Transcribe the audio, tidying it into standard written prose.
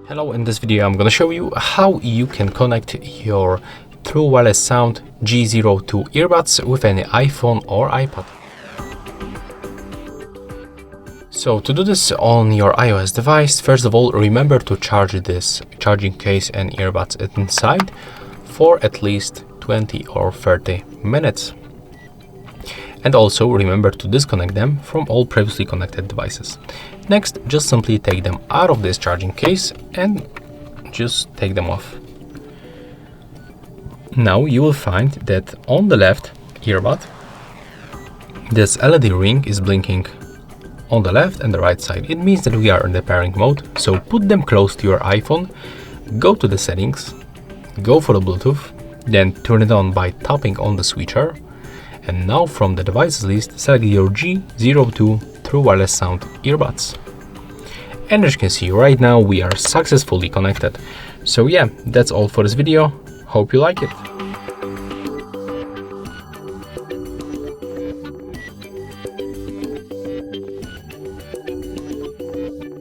Hello, in this video I'm gonna show you how you can connect your True Wireless Sound G02 earbuds with any iPhone or iPad. So to do this on your iOS device, first of all, remember to charge this charging case and earbuds inside for at least 20 or 30 minutes. And also remember to disconnect them from all previously connected devices. Next, just simply take them out of this charging case and just take them off. Now you will find that on the left earbud, this LED ring is blinking on the left and the right side. It means that we are in the pairing mode. So put them close to your iPhone, go to the settings, go for the Bluetooth, then turn it on by tapping on the switcher. And now from the devices list, select your G02 True Wireless Sound earbuds. And as you can see right now, we are successfully connected. So yeah, that's all for this video. Hope you like it.